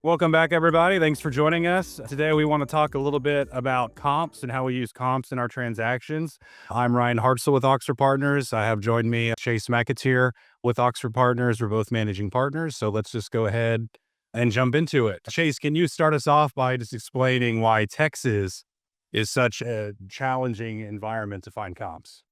Welcome back, everybody. Thanks for joining us. Today, we want to talk a little bit about comps and how we use comps in our transactions. I'm Ryan Hartzell with Oxford Partners. I have joined me Chase McAteer with Oxford Partners. We're both managing partners. So let's just go ahead and jump into it. Chase, can you start us off by just explaining why Texas is such a challenging environment to find comps?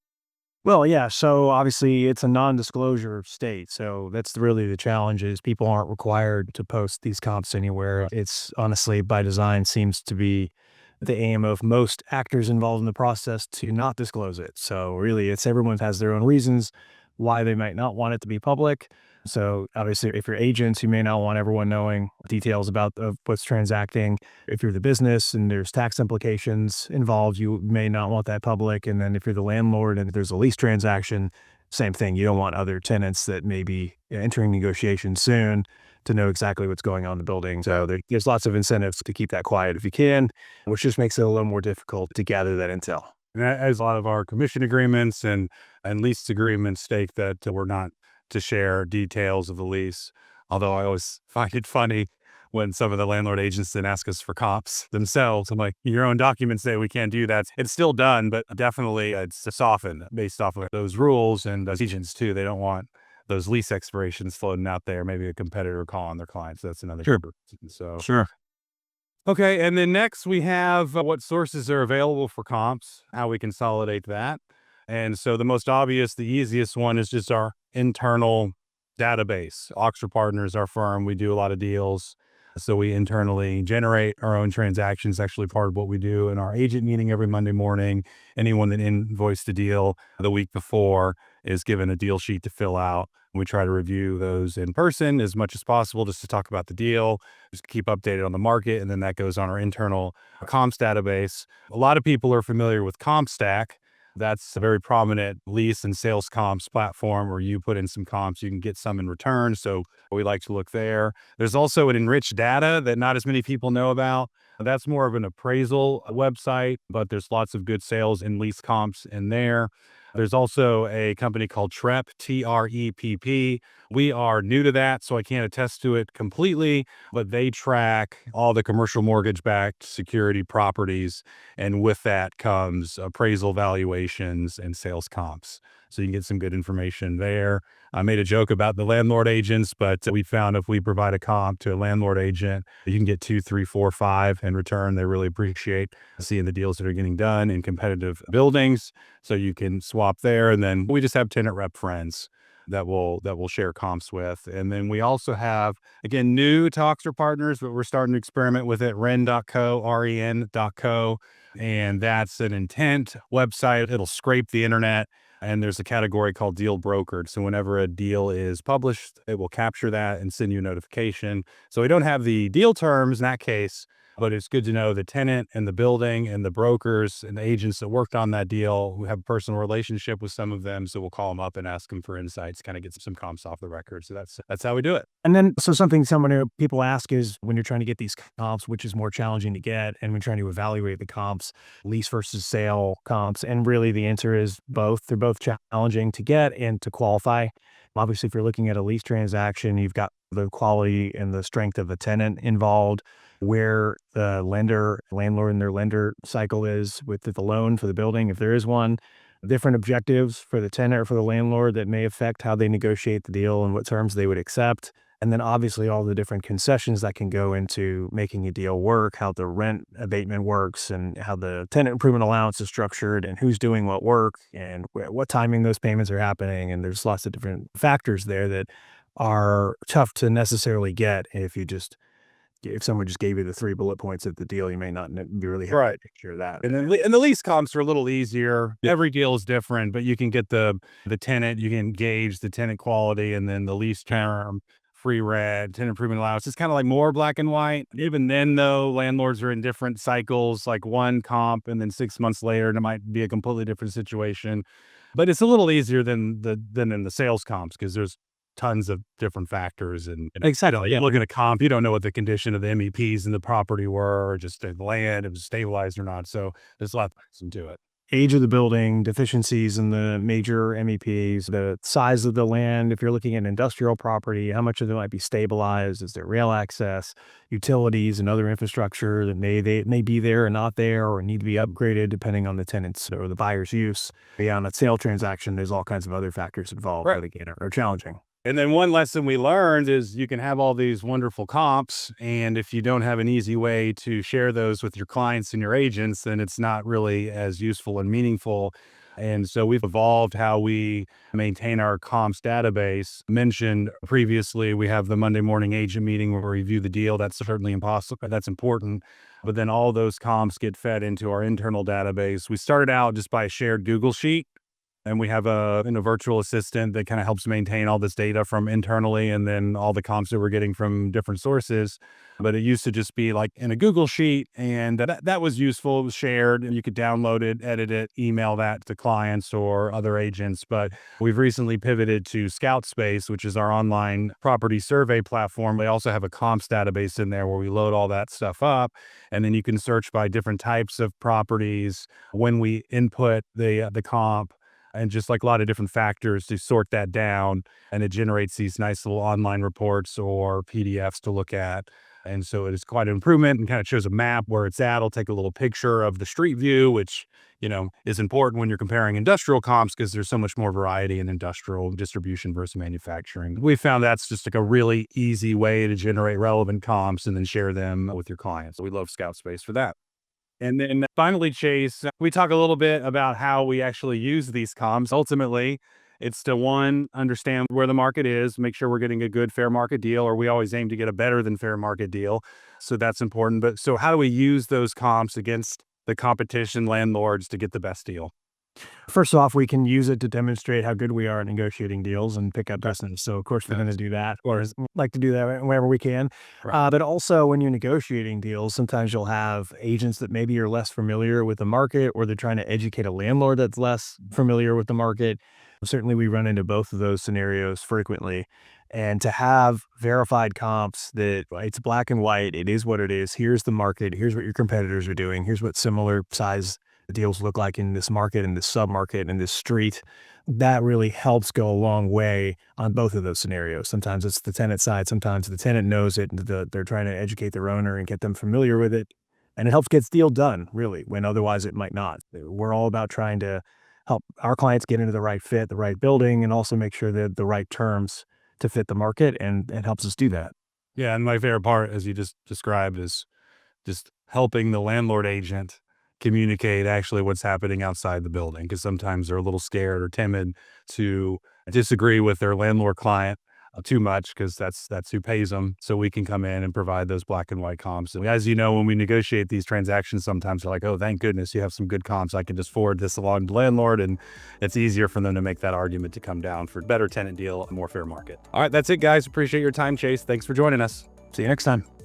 Well, yeah. So obviously, it's a non-disclosure state. So that's really the challenge is people aren't required to post these comps anywhere. It's honestly by design seems to be the aim of most actors involved in the process to not disclose it. So really, it's everyone has their own reasons why they might not want it to be public. So obviously, if you're agents, you may not want everyone knowing details about what's transacting. If you're the business and there's tax implications involved, you may not want that public. And then if you're the landlord and there's a lease transaction, same thing. You don't want other tenants that may be entering negotiations soon to know exactly what's going on in the building. So there's lots of incentives to keep that quiet if you can, which just makes it a little more difficult to gather that intel. And as a lot of our commission agreements and lease agreements state that we're not to share details of the lease. Although I always find it funny when some of the landlord agents then ask us for comps themselves. I'm like, your own documents say we can't do that. It's still done, but definitely it's softened based off of those rules. And as agents too, they don't want those lease expirations floating out there. Maybe a competitor calling their clients. That's another. Sure. So Sure. okay, and then next we have what sources are available for comps, how we consolidate that. And so the most obvious, the easiest one is just our internal database. Oxford Partners, our firm, we do a lot of deals. So we internally generate our own transactions, actually part of what we do in our agent meeting every Monday morning. Anyone that invoiced a deal the week before is given a deal sheet to fill out. We try to review those in person as much as possible just to talk about the deal, just keep updated on the market. And then that goes on our internal comps database. A lot of people are familiar with CompStack. That's a very prominent lease and sales comps platform where you put in some comps, you can get some in return. So we like to look there. There's also an enriched data that not as many people know about. That's more of an appraisal website, but there's lots of good sales and lease comps in there. There's also a company called TREP, TREPP. We are new to that, so I can't attest to it completely, but they track all the commercial mortgage-backed security properties, and with that comes appraisal valuations and sales comps. So you can get some good information there. I made a joke about the landlord agents, but we found if we provide a comp to a landlord agent, you can get 2, 3, 4, 5 in return. They really appreciate seeing the deals that are getting done in competitive buildings. So you can swap there. And then we just have tenant rep friends that we'll share comps with. And then we also have, again, new to Oxford Partners, but we're starting to experiment with it, ren.co, ren.co. And that's an intent website. It'll scrape the internet. And there's a category called deal brokered. So whenever a deal is published, it will capture that and send you a notification. So we don't have the deal terms in that case, but it's good to know the tenant and the building and the brokers and the agents that worked on that deal. We have a personal relationship with some of them. So we'll call them up and ask them for insights, kind of get some comps off the record. So that's how we do it. And then, so something people ask is when you're trying to get these comps, which is more challenging to get, and when trying to evaluate the comps, lease versus sale comps. And really the answer is both. They're both challenging to get and to qualify. Obviously, if you're looking at a lease transaction, you've got the quality and the strength of the tenant involved, where the landlord and their lender cycle is with the loan for the building, if there is one, different objectives for the tenant or for the landlord that may affect how they negotiate the deal and what terms they would accept. And then obviously all the different concessions that can go into making a deal work, how the rent abatement works and how the tenant improvement allowance is structured and who's doing what work and what timing those payments are happening. And there's lots of different factors there that are tough to necessarily get if someone just gave you the 3 bullet points of the deal, you may not be really have Right. a picture of that. And then and the lease comps are a little easier. Every deal is different, but you can get the tenant, you can gauge the tenant quality, and then the lease term, free rent, tenant improvement allowance. It's kind of like more black and white. Even then, though, landlords are in different cycles, like one comp, and then 6 months later, and it might be a completely different situation. But it's a little easier than in the sales comps because there's tons of different factors and Exactly, yeah. looking at a comp, you don't know what the condition of the MEPs in the property were, or just the land, if it was stabilized or not. So there's a lot that goes into it. age of the building, deficiencies in the major MEPs, the size of the land. If you're looking at industrial property, how much of it might be stabilized? Is there rail access, utilities, and other infrastructure that may be there or not there, or need to be upgraded depending on the tenant's or the buyer's use? Beyond a sale transaction, there's all kinds of other factors involved that again are challenging. And then one lesson we learned is you can have all these wonderful comps, and if you don't have an easy way to share those with your clients and your agents, then it's not really as useful and meaningful. And so we've evolved how we maintain our comps database. Mentioned previously, we have the Monday morning agent meeting where we review the deal. That's certainly impossible. That's important. But then all those comps get fed into our internal database. We started out just by a shared Google sheet. And we have a virtual assistant that kind of helps maintain all this data from internally and then all the comps that we're getting from different sources. But it used to just be like in a Google sheet, and that was useful. It was shared, and you could download it, edit it, email that to clients or other agents. But we've recently pivoted to Scout Space, which is our online property survey platform. They also have a comps database in there where we load all that stuff up, and then you can search by different types of properties when we input the comp, and just like a lot of different factors to sort that down. And it generates these nice little online reports or PDFs to look at. And so it is quite an improvement and kind of shows a map where it's at. It'll take a little picture of the street view, which, is important when you're comparing industrial comps because there's so much more variety in industrial distribution versus manufacturing. We found that's just like a really easy way to generate relevant comps and then share them with your clients. So we love Scout Space for that. And then finally, Chase, we talk a little bit about how we actually use these comps. Ultimately, it's to one, understand where the market is, make sure we're getting a good fair market deal, or we always aim to get a better than fair market deal. So that's important. But so how do we use those comps against the competition landlords to get the best deal? First off, we can use it to demonstrate how good we are at negotiating deals and pick up business. So, of course, we're going to do that. Or like to do that whenever we can. Right. But also, when you're negotiating deals, sometimes you'll have agents that maybe are less familiar with the market, or they're trying to educate a landlord that's less familiar with the market. Certainly, we run into both of those scenarios frequently. And to have verified comps that it's black and white, it is what it is. Here's the market. Here's what your competitors are doing. Here's what similar size deals look like in this market, in this submarket, in this street. That really helps go a long way on both of those scenarios. Sometimes it's the tenant side. Sometimes the tenant knows it, and they're trying to educate their owner and get them familiar with it. And it helps get the deal done, really, when otherwise it might not. We're all about trying to help our clients get into the right fit, the right building, and also make sure that the right terms to fit the market, and it helps us do that. Yeah. And my favorite part, as you just described, is just helping the landlord agent communicate actually what's happening outside the building, because sometimes they're a little scared or timid to disagree with their landlord client too much, because that's who pays them. So we can come in and provide those black and white comps. And as you know, when we negotiate these transactions, sometimes they're like, oh, thank goodness you have some good comps. I can just forward this along to the landlord, and it's easier for them to make that argument to come down for a better tenant deal, a more fair market. All right, that's it, guys. Appreciate your time, Chase. Thanks for joining us. See you next time.